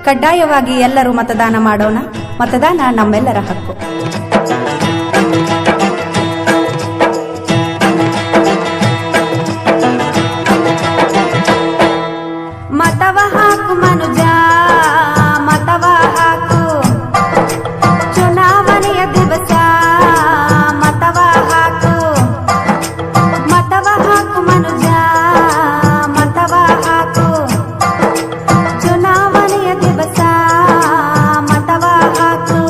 ಕಡ್ಡಾಯವಾಗಿ ಎಲ್ಲರೂ ಮತದಾನ ಮಾಡೋಣ. ಮತದಾನ ನಮ್ಮೆಲ್ಲರ ಹಕ್ಕು. ಮತವ ಹಾಕು ಮನುಜ, ಮತವ ಹಾಕು, ಚುನಾವಣೆಯ ದಿವಸ ಮತವ ಹಾಕು. ಮತವ ಹಾಕು ಮನುಜ, ಮತವ ಹಾಕು, ಚುನಾವಣೆಯ ದಿವಸ ಮತವ ಹಾಕು.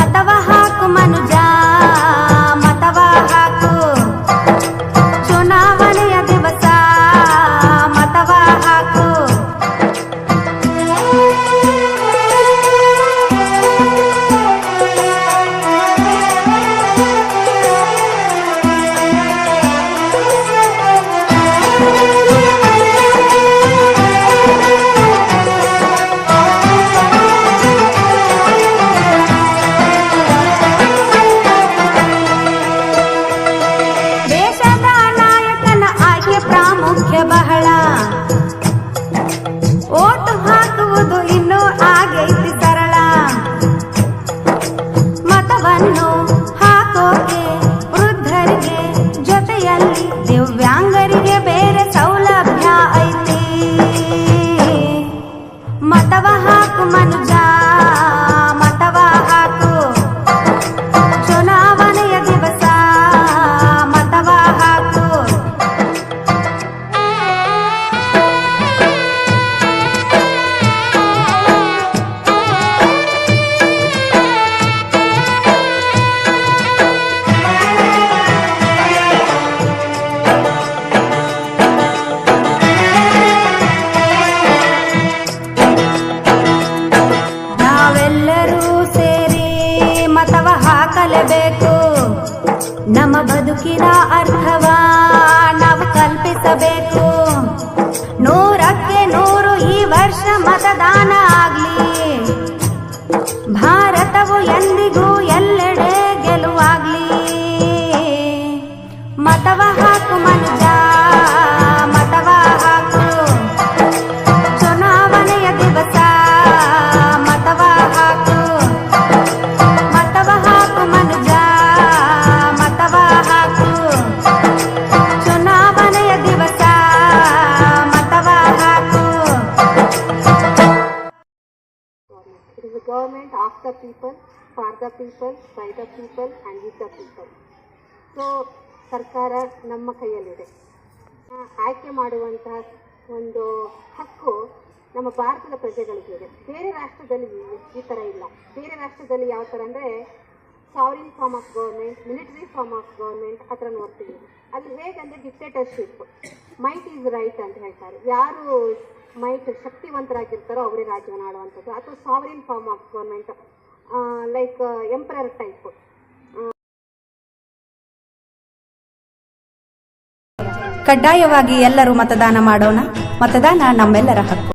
ಮತವ ಹಾಕು ಮನುಜ, ಮತವ ಹಾಕು, ಚುನಾವಣೆಯ ದಿವಸ ಮತವ ಹಾಕು. ಬಹಳ ಓಟು ಹಾಕುವುದು ಇನ್ನೂ ಆಗೈತಿ ಸರಳ. ಮತವನ್ನು ಹಾಕೋಕೆ ವೃದ್ಧರಿಗೆ ಜೊತೆಯಲ್ಲಿ ದಿವ್ಯಾಂಗರಿಗೆ ಬೇರೆ ಸೌಲಭ್ಯ ಐತಿ. ಮತವ ಹಾಕು ಮನುಜ, ಮತವ ಹಾಕು, ಚುನಾವಣೆಯ ದಿವಸ ಮತವ ಹಾಕು. ಮತವ ಹಾಕಲೇಬೇಕು. ನಮ್ಮ ಬದುಕಿನ ಅರ್ಥವ ನಾವು ಕಲ್ಪಿಸಬೇಕು. 100ಕ್ಕೆ 100 ಈ ವರ್ಷ ಮತದಾನ ಆಗ್ಲಿ. ಭಾರತವು ಎಂದಿಗೂ ಎಲ್ಲೆಡೆ ಗೆಲುವಾಗ್ಲಿ. ಮತವ ಹಾಕು ಮನುಜ, ಮತವ ಹಾಕು, ಚುನಾವಣೆಯ ದಿವಸ ಮತವ ಹಾಕು. It is a government of the people, for the people, by the people and with the people. So ಸರ್ಕಾರ ನಮ್ಮ ಕೈಯಲ್ಲಿದೆ. ಆಯ್ಕೆ ಮಾಡುವಂತಹ ಒಂದು ಹಕ್ಕು ನಮ್ಮ ಭಾರತದ ಪ್ರಜೆಗಳಿಗಿದೆ. ಬೇರೆ ರಾಷ್ಟ್ರದಲ್ಲಿ ಈ ಥರ ಇಲ್ಲ. ಬೇರೆ ರಾಷ್ಟ್ರದಲ್ಲಿ ಯಾವ ಥರ ಅಂದರೆ sovereign form of government, military form of government ಆ ಥರ ನೋಡ್ತೀವಿ. ಅಲ್ಲಿ ಹೇಗಂದರೆ ಡಿಕ್ಟೇಟರ್ಶಿಪ್, ಮೈಟ್ ಈಸ್ ರೈಟ್ ಅಂತ ಹೇಳ್ತಾರೆ. ಯಾರು ಮೈಟ್ ಶಕ್ತಿವಂತರಾಗಿರ್ತಾರೋ ಅವರೇ ರಾಜ್ಯವನ್ನು ಆಡುವಂಥದ್ದು. ಅಥವಾ sovereign form of government, like emperor type. ಕಡ್ಡಾಯವಾಗಿ ಎಲ್ಲರೂ ಮತದಾನ ಮಾಡೋಣ. ಮತದಾನ ನಮ್ಮೆಲ್ಲರ ಹಕ್ಕು.